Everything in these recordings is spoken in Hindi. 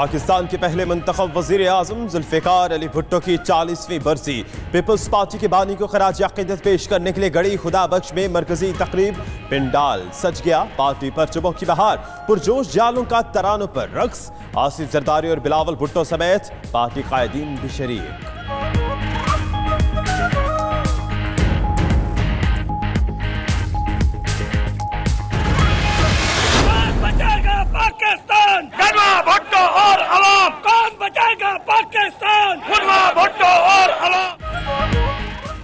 पाकिस्तान के पहले मुंतखब वज़ीर आज़म ज़ुल्फ़िकार अली भुट्टो की 40वीं बरसी पीपल्स पार्टी के बानी को खराज अक़ीदत पेश करने के लिए गड़ी खुदा बख्श में मरकजी तकरीब पिंडाल सज गया। पार्टी पर चुबों की बहार, पुरजोश जालों का तरानों पर रक्स, आसिफ जरदारी और बिलावल भुट्टो समेत पार्टी कायदीन भी शरीक। भुट्टो और अवाम, कौन बचाएगा पाकिस्तान? भुट्टो और अवाम।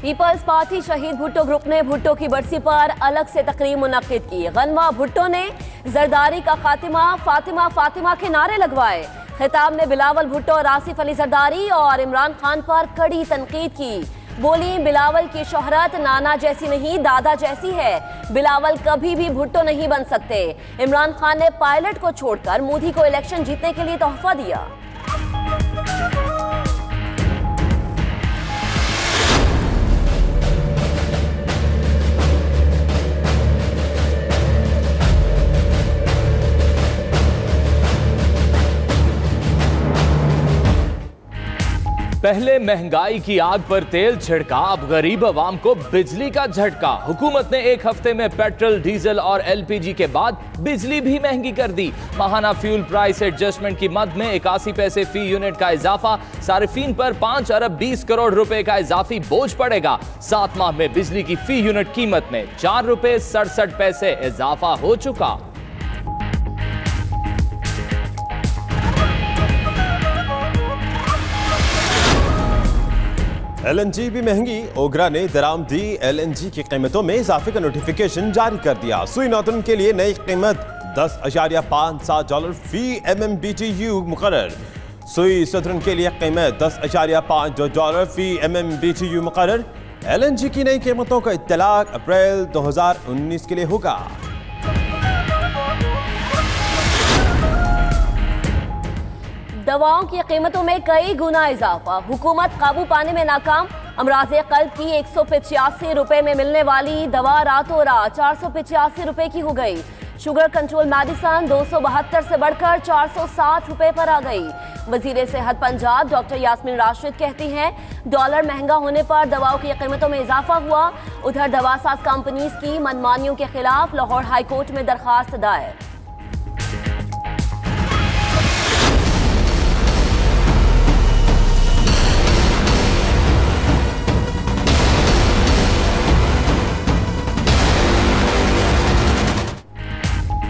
पीपल्स पार्टी शहीद भुट्टो ग्रुप ने भुट्टो की बरसी पर अलग से तकरीब मुनक्किद की। गनमा भुट्टो ने जरदारी का खातिमा, फातिमा फातिमा के नारे लगवाए। खिताब ने बिलावल भुट्टो और आसिफ अली जरदारी और इमरान खान पर कड़ी तनकीद की। बोली, बिलावल की शोहरत नाना जैसी नहीं दादा जैसी है। बिलावल कभी भी भुट्टो नहीं बन सकते। इमरान खान ने पायलट को छोड़कर मोदी को इलेक्शन जीतने के लिए तोहफा दिया। पहले महंगाई की आग पर तेल छिड़का, अब गरीब आवाम को बिजली का झटका। हुकूमत ने एक हफ्ते में पेट्रोल, डीजल और एलपीजी के बाद बिजली भी महंगी कर दी। माहाना फ्यूल प्राइस एडजस्टमेंट की मद में 81 पैसे फी यूनिट का इजाफा, सारिफीन पर 5 अरब 20 करोड़ रुपए का इजाफी बोझ पड़ेगा। 7 माह में बिजली की फी यूनिट कीमत में 4 रुपए 67 पैसे इजाफा हो चुका। LNG भी महंगी, ओगरा ने दरामदी LNG की कीमतों में इजाफे का नोटिफिकेशन जारी कर दिया। सुई नौतन के लिए नई कीमत $10.57 फी MMBTU मुकर्रर। सुई सदरन के लिए कीमत $10.52 फी MMBTU मुकर्रर। LNG की नई कीमतों का इत्तलाक अप्रैल 2019 के लिए होगा। दवाओं की कीमतों में कई गुना इजाफा, हुकूमत काबू पाने में नाकाम। अमराज़े क़ल्ब की 185 रुपए में मिलने वाली दवा रातों रात 485 रुपए की हो गई। शुगर कंट्रोल मेडिसन 272 से बढ़कर 460 रुपए पर आ गई। वजीर सेहत पंजाब डॉक्टर यास्मीन राशिद कहती हैं, डॉलर महंगा होने पर दवाओं की कीमतों में इजाफा हुआ। उधर दवासाज कंपनीज की मनमानियों के खिलाफ लाहौर हाई कोर्ट में दरखास्त दायर।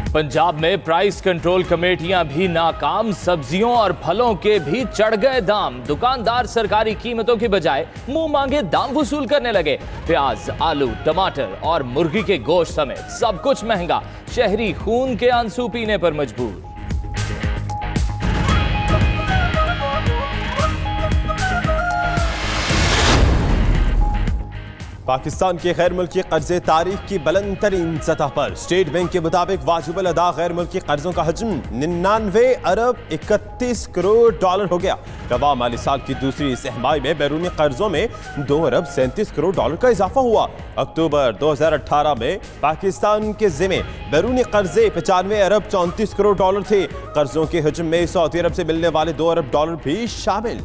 पंजाब में प्राइस कंट्रोल कमेटियां भी नाकाम, सब्जियों और फलों के भी चढ़ गए दाम। दुकानदार सरकारी कीमतों की बजाय मुंह मांगे दाम वसूल करने लगे। प्याज, आलू, टमाटर और मुर्गी के गोश्त समेत सब कुछ महंगा। शहरी खून के आंसू पीने पर मजबूर। पाकिस्तान के गैर मुल्की कर्जे तारीख की बुलंद तरीन सतह पर। स्टेट बैंक के मुताबिक वाजिबुल अदा गैर मुल्की कर्जों का हजम 99 अरब 31 करोड़ डॉलर हो गया। रवा माली साल की दूसरी सहमाही में बैरूनी कर्जों में 2 अरब 37 करोड़ डॉलर का इजाफा हुआ। अक्टूबर 2018 में पाकिस्तान के जिम्मे बैरूनी कर्जे 95 अरब 34 करोड़ डॉलर थे। कर्जों के हजम में सऊदी अरब से मिलने वाले 2 अरब डॉलर भी शामिल।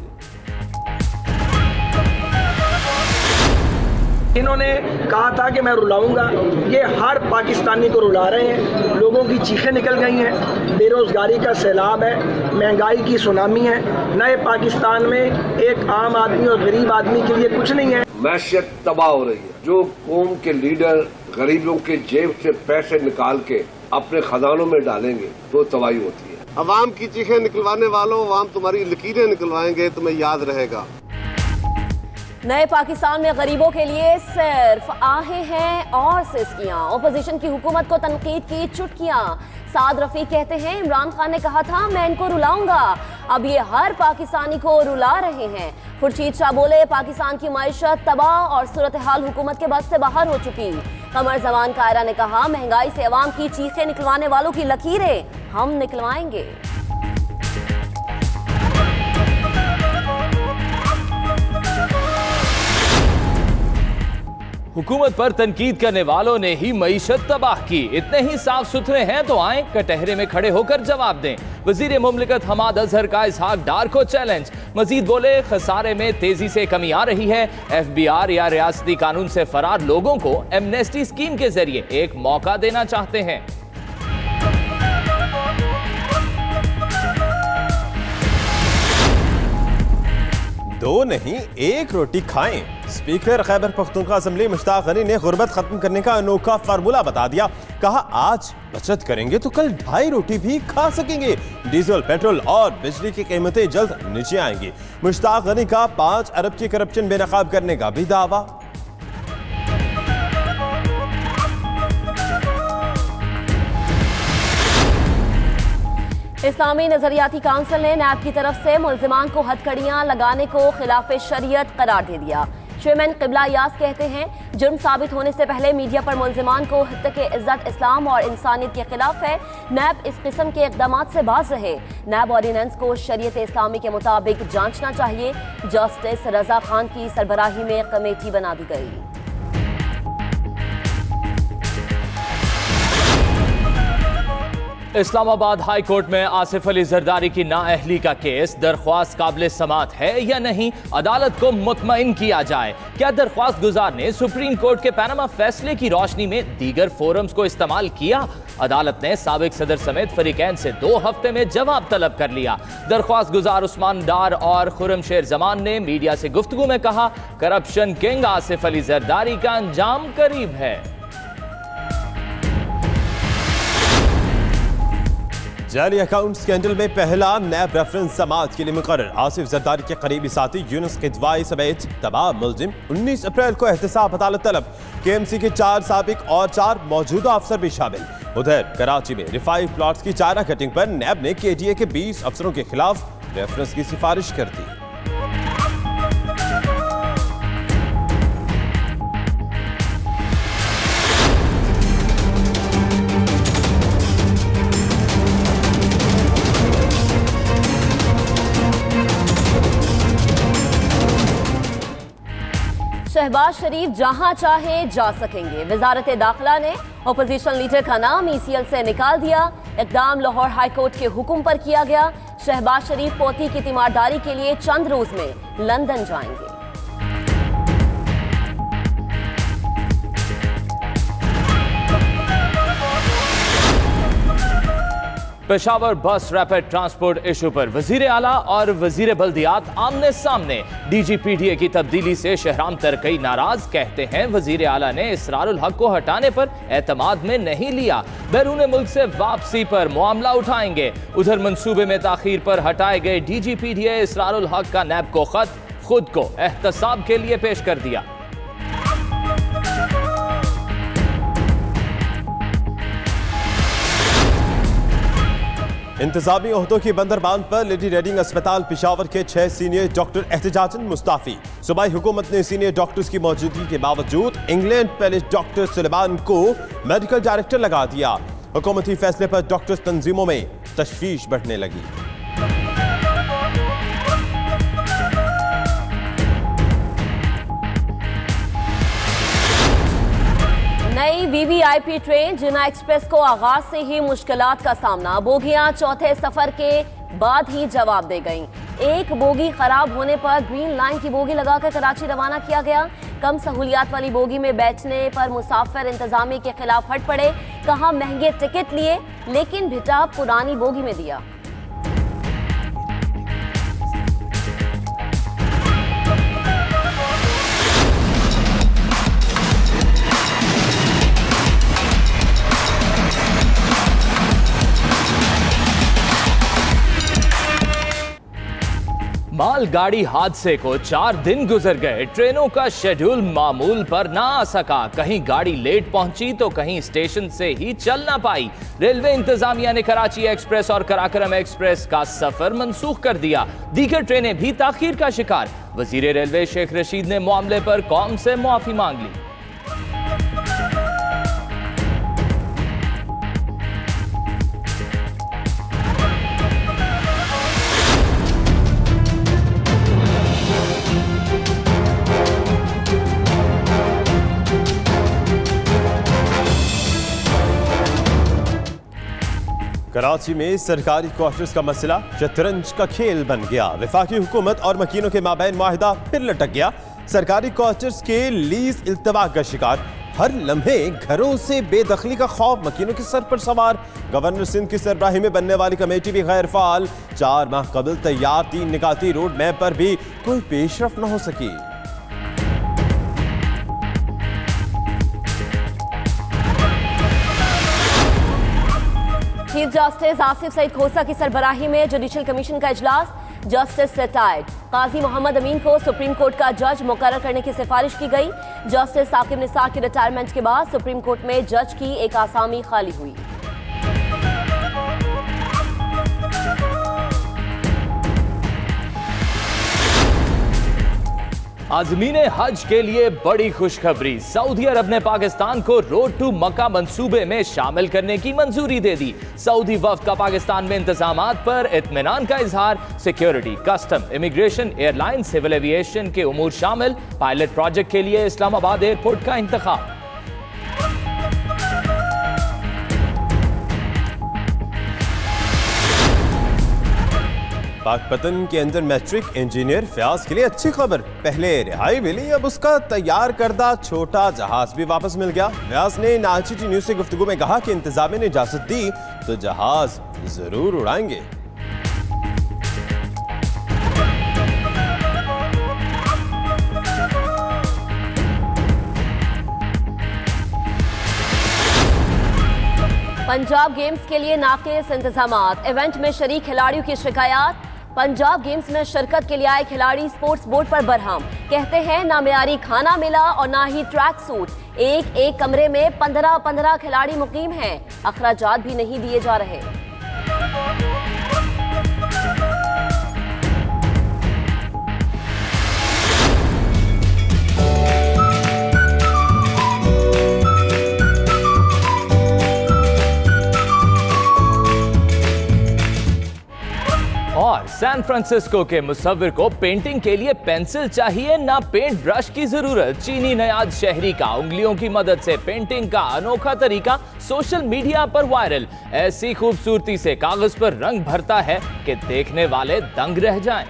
इन्होंने कहा था कि मैं रुलाऊंगा, ये हर पाकिस्तानी को रुला रहे हैं। लोगों की चीखें निकल गई हैं, बेरोजगारी का सैलाब है, महंगाई की सुनामी है। नए पाकिस्तान में एक आम आदमी और गरीब आदमी के लिए कुछ नहीं है। मैशियत तबाह हो रही है। जो कौम के लीडर गरीबों के जेब से पैसे निकाल के अपने खजानों में डालेंगे तो तबाही होती है। अवाम की चीखें निकलवाने वालों, अवाम तुम्हारी लकीरें निकलवाएंगे, तुम्हें याद रहेगा। नए पाकिस्तान में गरीबों के लिए सिर्फ आहें हैं और सिसकियां। ओपोजिशन की हुकूमत को तनकीद की चुटकियां। साद रफीक कहते हैं, इमरान खान ने कहा था मैं इनको रुलाऊंगा, अब ये हर पाकिस्तानी को रुला रहे हैं। खुर्शीद शाह बोले, पाकिस्तान की मईशत तबाह और सूरत हाल हुकूमत के बस से बाहर हो चुकी। कमर जमान कायरा ने कहा, महंगाई से अवाम की चीखें निकलवाने वालों की लकीरें हम निकलवाएंगे। हुकूमत पर तनकीद करने वालों ने ही मईशत तबाह की। इतने ही साफ सुथरे हैं तो आए कटहरे में खड़े होकर जवाब दें। वजीर मुमलिकत हमाद अजहर का इसहाक डार को चैलेंज। मजीद बोले, खसारे में तेजी से कमी आ रही है। FBR या रियासती कानून से फरार लोगों को एमनेस्टी स्कीम के जरिए एक मौका देना चाहते हैं। दो नहीं एक रोटी खाएं। स्पीकर खैबर पख्तूनख्वा असेंबली मुश्ताक गनी ने गुर्बत खत्म करने का अनोखा फार्मूला बता दिया। कहा, आज बचत करेंगे तो कल 2.5 रोटी भी खा सकेंगे। डीजल, पेट्रोल और बिजली की कीमतें जल्द नीचे आएंगी। मुश्ताक गनी का 5 अरब की करप्शन बेनकाब करने का भी दावा। इस्लामी नजरियाती काउंसिल ने नैब की तरफ से मुल्जिमान को हथकड़ियां लगाने को खिलाफ शरीयत करार दे दिया। चेयरमैन क़िबला यास कहते हैं, जुर्म साबित होने से पहले मीडिया पर मुल्जिमान को हत्या इज्जत इस्लाम और इंसानियत के खिलाफ है। नैब इस किस्म के इक़दाम से बाज रहे। नैब ऑर्डिनेंस को शरीयत इस्लामी के मुताबिक जांचना चाहिए। जस्टिस रजा खान की सरबराही में कमेटी बना दी गई। इस्लामाबाद हाई कोर्ट में आसिफ अली जरदारी की नाअहली का केस। दरख्वास्त काबिल समात है या नहीं, अदालत को मुतमईन किया जाए। क्या दरख्वास्त गुजार ने सुप्रीम कोर्ट के पैनामा फैसले की रोशनी में दीगर फोरम्स को इस्तेमाल किया? अदालत ने साबिक सदर समेत फरीकैन से 2 हफ्ते में जवाब तलब कर लिया। दरख्वास्त गुजार उस्मान डार और खुर्रम शेर जमान ने मीडिया से गुफ्तगू में कहा, करप्शन किंग आसिफ अली जरदारी का अंजाम करीब है। जाली अकाउंट स्कैंडल में पहला नैब रेफरेंस समाअत के लिए मुकर्रर। आसिफ जरदारी के करीबी साथी यूनुस किदवाई समेत तमाम मुल्जिम 19 अप्रैल को एहतसाब अदालत तलब। KMC के 4 साबिक और 4 मौजूदा अफसर भी शामिल। उधर कराची में रिफाइव प्लॉट्स की चारा कटिंग पर नैब ने KTA के 20 अफसरों के खिलाफ रेफरेंस की सिफारिश कर दी। शहबाज शरीफ जहां चाहे जा सकेंगे। वजारत दाखिला ने अपोजिशन लीडर का नाम ECL से निकाल दिया। इक़दाम लाहौर हाई कोर्ट के हुक्म पर किया गया। शहबाज शरीफ पोती की तीमारदारी के लिए चंद रोज में लंदन जाएंगे। पेशावर बस रैपिड ट्रांसपोर्ट इशू पर वजीर आला और वजीर बल्दियात आमने सामने। DGPDA की तब्दीली से शहराम तरकई नाराज। कहते हैं, वजीर आला ने इसरारुल हक को हटाने पर एतमाद में नहीं लिया। बैरून मुल्क से वापसी पर मामला उठाएंगे। उधर मंसूबे में ताखीर पर हटाए गए DGPDA इसरारुल हक का नैब को खत खुद को एहतसाब के लिए पेश कर दिया। इंतजामी ओहदों की बंदरबान पर लेडी रेडिंग अस्पताल पेशावर के 6 सीनियर डॉक्टर एहतजाजन मुस्ताफी। सूबाई हुकूमत ने सीनियर डॉक्टर्स की मौजूदगी के बावजूद इंग्लैंड पैलेस डॉक्टर सुलेमान को मेडिकल डायरेक्टर लगा दिया। हुकूमती फैसले पर डॉक्टर्स तंजीमों में तशवीश बढ़ने लगी। नई VVIP ट्रेन जिन्ना एक्सप्रेस को आगाज से ही मुश्किलात का सामना। बोगियां चौथे सफर के बाद ही जवाब दे गईं। एक बोगी खराब होने पर ग्रीन लाइन की बोगी लगाकर कराची रवाना किया गया। कम सहूलियात वाली बोगी में बैठने पर मुसाफिर इंतजामिया के खिलाफ हट पड़े। कहा, महंगे टिकट लिए लेकिन भिटा पुरानी बोगी में दिया। मालगाड़ी हादसे को 4 दिन गुजर गए। ट्रेनों का शेड्यूल मामूल पर ना आ सका। कहीं गाड़ी लेट पहुंची तो कहीं स्टेशन से ही चल ना पाई। रेलवे इंतजामिया ने कराची एक्सप्रेस और कराकरम एक्सप्रेस का सफर मंसूख कर दिया। दीगर ट्रेनें भी ताखीर का शिकार। वजीर रेलवे शेख रशीद ने मामले पर कौम से मुआफी मांग ली। कराची में सरकारी क्वार्टर्स का मसला शतरंज का खेल बन गया। वफाकी हुकूमत और मकीनों के माबैन मुआहिदा फिर लटक गया। सरकारी क्वार्टर्स के लीज इल्तवा का शिकार, हर लम्हे घरों से बेदखली का खौफ मकीनों के सर पर सवार। गवर्नर सिंध की सरबराही में बनने वाली कमेटी भी गैर फाल। 4 माह कबल तैयार 3 निकाती रोड मैप पर भी कोई पेशरफ न हो सकी। चीफ जस्टिस आसिफ सईद खोसा की सरबराही में जुडिशल कमीशन का इजलास। जस्टिस रिटायर्ड काजी मोहम्मद अमीन को सुप्रीम कोर्ट का जज मुकर्रर करने की सिफारिश की गई। जस्टिस साकिब निसार की रिटायरमेंट के बाद सुप्रीम कोर्ट में जज की एक आसामी खाली हुई। आज़मीने हज के लिए बड़ी खुशखबरी। सऊदी अरब ने पाकिस्तान को रोड टू मक्का मंसूबे में शामिल करने की मंजूरी दे दी। सऊदी वफ्द का पाकिस्तान में इंतजामात पर इत्मीनान का इजहार। Security, custom, immigration, airline, civil aviation के उमूर शामिल। पायलट प्रोजेक्ट के लिए इस्लामाबाद एयरपोर्ट का इंतखाब। पाकपतन के अंदर मैट्रिक इंजीनियर फयाज के लिए अच्छी खबर, पहले रिहाई मिली, अब उसका तैयार करदा छोटा जहाज भी वापस मिल गया। फयाज ने नाचीटी न्यूज से गुफ्तगू में कहा कि इंतजामिया ने इजाजत दी तो जहाज जरूर उड़ाएंगे। पंजाब गेम्स के लिए नाक़िस इंतजामात, इवेंट में शरीक खिलाड़ियों की शिकायत। पंजाब गेम्स में शिरकत के लिए आए खिलाड़ी स्पोर्ट्स बोर्ड पर बरहम, कहते हैं ना मेयारी खाना मिला और ना ही ट्रैक सूट। एक कमरे में 15 खिलाड़ी मुकीम हैं, अखराजात भी नहीं दिए जा रहे। और सैन फ्रांसिस्को के मुसव्विर को पेंटिंग के लिए पेंसिल चाहिए, ना पेंट ब्रश की जरूरत। चीनी नयाज शहरी का उंगलियों की मदद से पेंटिंग का अनोखा तरीका सोशल मीडिया पर वायरल। ऐसी खूबसूरती से कागज पर रंग भरता है कि देखने वाले दंग रह जाएं।